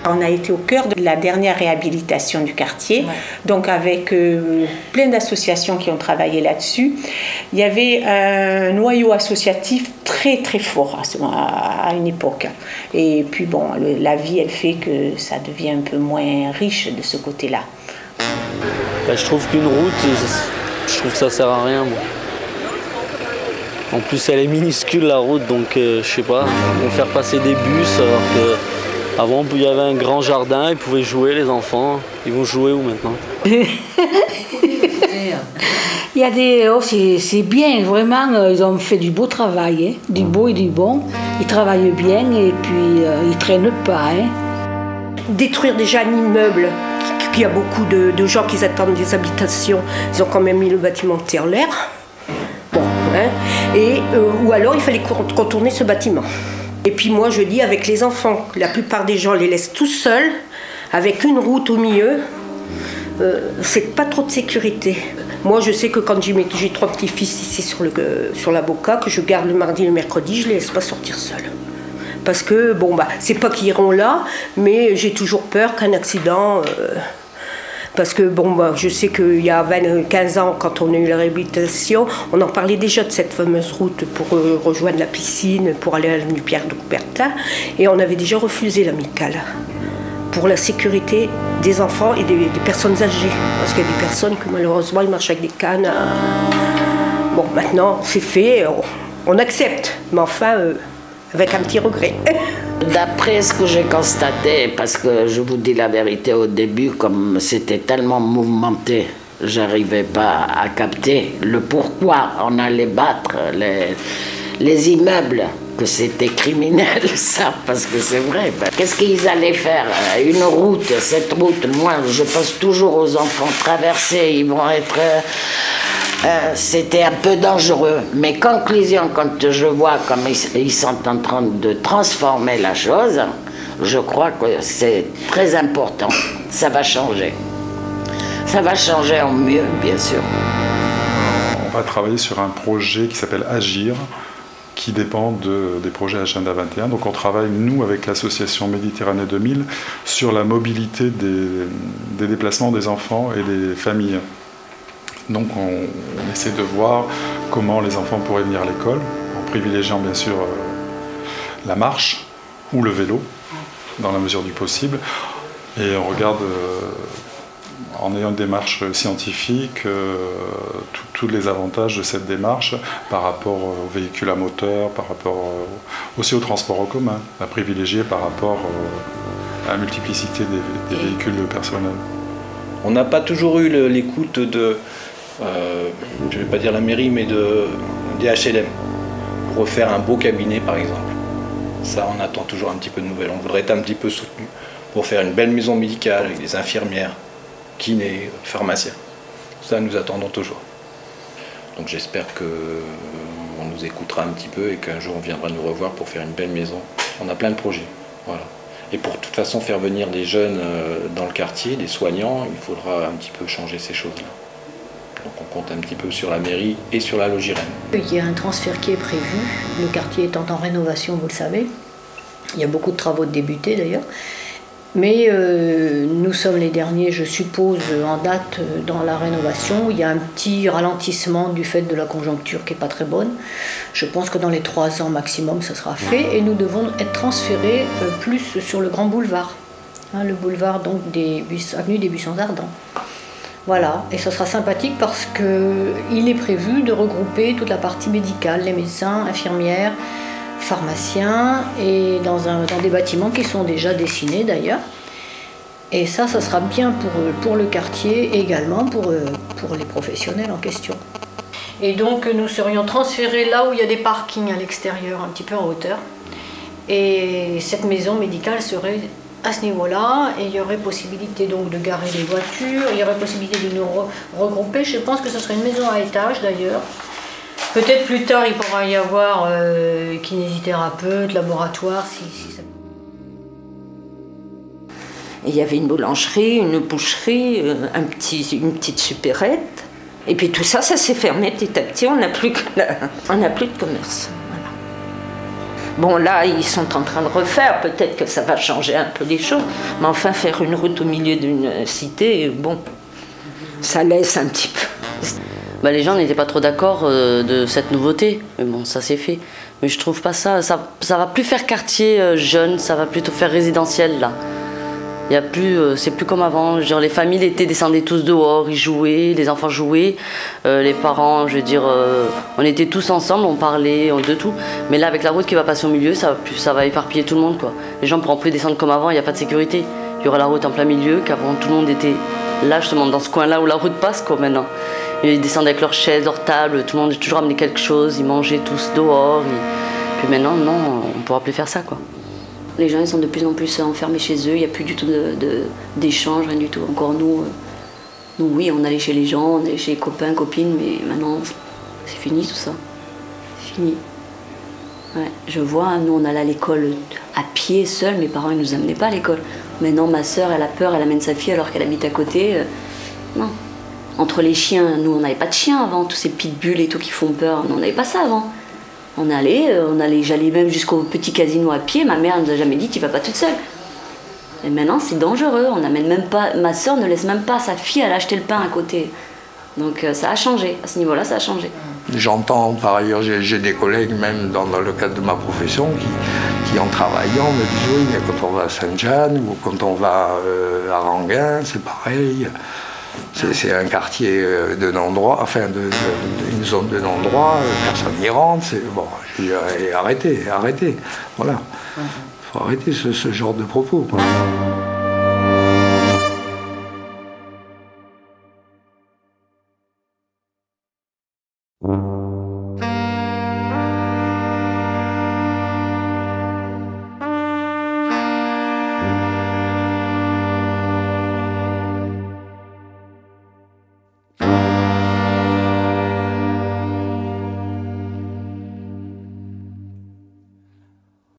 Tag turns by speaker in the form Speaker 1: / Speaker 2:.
Speaker 1: On a été au cœur de la dernière réhabilitation du quartier, donc avec plein d'associations qui ont travaillé là-dessus. Il y avait un noyau associatif très très fort à une époque. Et puis bon, la vie, elle fait que ça devient un peu moins riche de ce côté-là.
Speaker 2: Je trouve qu'une route, je trouve que ça sert à rien, moi. En plus, elle est minuscule, la route, donc je sais pas, ils vont faire passer des bus, alors que avant il y avait un grand jardin, ils pouvaient jouer, les enfants. Ils vont jouer où maintenant?
Speaker 3: Il y a des... Oh, c'est bien, vraiment, ils ont fait du beau travail, hein, du beau et du bon. Ils travaillent bien et puis ils traînent pas. Hein.
Speaker 4: Détruire déjà un immeuble, qu'il y a beaucoup de gens qui attendent des habitations, ils ont quand même mis le bâtiment en l'air. Bon, hein, ou alors il fallait contourner ce bâtiment. Et puis moi je dis, avec les enfants, la plupart des gens les laissent tout seuls, avec une route au milieu, c'est pas trop de sécurité. Moi je sais que quand j'ai 3 petits-fils ici sur la Boca, que je garde le mardi et le mercredi, je les laisse pas sortir seuls. Parce que, bon, c'est pas qu'ils iront là, mais j'ai toujours peur qu'un accident... parce que, bon, je sais qu'il y a 15 ans, quand on a eu la réhabilitation, on en parlait déjà de cette fameuse route pour rejoindre la piscine, pour aller à l'avenue Pierre de Coubertin, et on avait déjà refusé l'amicale pour la sécurité des enfants et des personnes âgées. Parce qu'il y a des personnes que, malheureusement, ils marchent avec des cannes. Bon, maintenant, c'est fait, on accepte, mais enfin... avec un petit regret.
Speaker 5: D'après ce que j'ai constaté, parce que je vous dis la vérité au début, comme c'était tellement mouvementé, j'arrivais pas à capter le pourquoi on allait battre les immeubles, que c'était criminel ça, parce que c'est vrai. Qu'est-ce qu'ils allaient faire? Une route, cette route, moi je pense toujours aux enfants traverser, ils vont être... c'était un peu dangereux. Mais conclusion, quand je vois comme ils sont en train de transformer la chose, je crois que c'est très important. Ça va changer. Ça va changer en mieux, bien sûr.
Speaker 6: On va travailler sur un projet qui s'appelle Agir, qui dépend des projets Agenda 21. Donc on travaille, nous, avec l'association Méditerranée 2000, sur la mobilité des déplacements des enfants et des familles. Donc on essaie de voir comment les enfants pourraient venir à l'école, en privilégiant bien sûr la marche ou le vélo, dans la mesure du possible. Et on regarde, en ayant une démarche scientifique, tous les avantages de cette démarche par rapport aux véhicules à moteur, par rapport aussi au transport en commun, à privilégier par rapport à la multiplicité des véhicules personnels.
Speaker 7: On n'a pas toujours eu l'écoute de... je ne vais pas dire la mairie, mais des HLM, pour refaire un beau cabinet par exemple. Ça, on attend toujours un petit peu de nouvelles. On voudrait être un petit peu soutenu pour faire une belle maison médicale avec des infirmières, kinés, pharmaciens. Ça, nous attendons toujours. Donc j'espère qu'on nous écoutera un petit peu et qu'un jour on viendra nous revoir pour faire une belle maison. On a plein de projets. Voilà. Et pour de toute façon faire venir des jeunes dans le quartier, des soignants, il faudra un petit peu changer ces choses-là. Donc on compte un petit peu sur la mairie et sur la Logirène.
Speaker 3: Il y a un transfert qui est prévu, le quartier étant en rénovation, vous le savez. Il y a beaucoup de travaux de débutés d'ailleurs. Mais nous sommes les derniers, je suppose, en date dans la rénovation. Il y a un petit ralentissement du fait de la conjoncture qui n'est pas très bonne. Je pense que dans les 3 ans maximum, ça sera fait. Et nous devons être transférés plus sur le grand boulevard. Hein, le boulevard donc avenue des Buissons Ardents. Voilà, et ça sera sympathique parce qu'il est prévu de regrouper toute la partie médicale, les médecins, infirmières, pharmaciens, et dans des bâtiments qui sont déjà dessinés d'ailleurs. Et ça sera bien pour le quartier et également pour les professionnels en question. Et donc nous serions transférés là où il y a des parkings à l'extérieur, un petit peu en hauteur. Et cette maison médicale serait à ce niveau-là, et il y aurait possibilité donc de garer les voitures, il y aurait possibilité de nous regrouper. Je pense que ce serait une maison à étage d'ailleurs. Peut-être plus tard il pourra y avoir kinésithérapeute, laboratoire, si ça...
Speaker 4: Il y avait une boulangerie, une boucherie, une petite supérette. Et puis tout ça, ça s'est fermé petit à petit, on n'a plus de commerce. Voilà.
Speaker 8: Bon, là, ils sont en train de refaire, peut-être que ça va changer un peu les choses, mais enfin, faire une route au milieu d'une cité, bon, ça laisse un petit peu.
Speaker 9: Bah, les gens n'étaient pas trop d'accord de cette nouveauté, mais bon, ça s'est fait. Mais je trouve pas ça va plus faire quartier jeune, ça va plutôt faire résidentiel, là. Il y a plus, c'est plus comme avant. Genre, les familles l'été descendaient tous dehors, ils jouaient, les enfants jouaient, les parents, je veux dire, on était tous ensemble, on parlait de tout. Mais là, avec la route qui va passer au milieu, ça va éparpiller tout le monde, quoi. Les gens ne pourront plus descendre comme avant, il n'y a pas de sécurité. Il y aura la route en plein milieu, qu'avant tout le monde était là, justement, dans ce coin-là où la route passe, quoi, maintenant. Ils descendaient avec leurs chaises, leurs tables, tout le monde a toujours amené quelque chose, ils mangeaient tous dehors. Puis maintenant, non, on ne pourra plus faire ça, quoi. Les gens ils sont de plus en plus enfermés chez eux, il n'y a plus du tout d'échange, rien du tout. Encore nous, oui, on allait chez les gens, on allait chez les copains, copines, mais maintenant, c'est fini tout ça. C'est fini. Ouais, je vois, nous on allait à l'école à pied, seul, mes parents ne nous amenaient pas à l'école. Maintenant, ma soeur, elle a peur, elle amène sa fille alors qu'elle habite à côté. Non. Entre les chiens, nous on n'avait pas de chiens avant, tous ces pitbulls et tout qui font peur, nous on n'avait pas ça avant. J'allais même jusqu'au petit casino à pied, ma mère ne nous a jamais dit tu vas pas toute seule. Et maintenant c'est dangereux, on n'amène même pas, ma soeur ne laisse même pas sa fille aller acheter le pain à côté. Donc ça a changé, à ce niveau-là ça a changé.
Speaker 10: J'entends par ailleurs, j'ai des collègues même dans le cadre de ma profession qui en travaillant me disent oui mais quand on va à Sainte-Jeanne ou quand on va à Ranguin c'est pareil. C'est un quartier de non-droit, enfin une zone de non-droit, personne n'y rentre. Bon, je dis, arrêtez, voilà. Il faut arrêter ce genre de propos, quoi.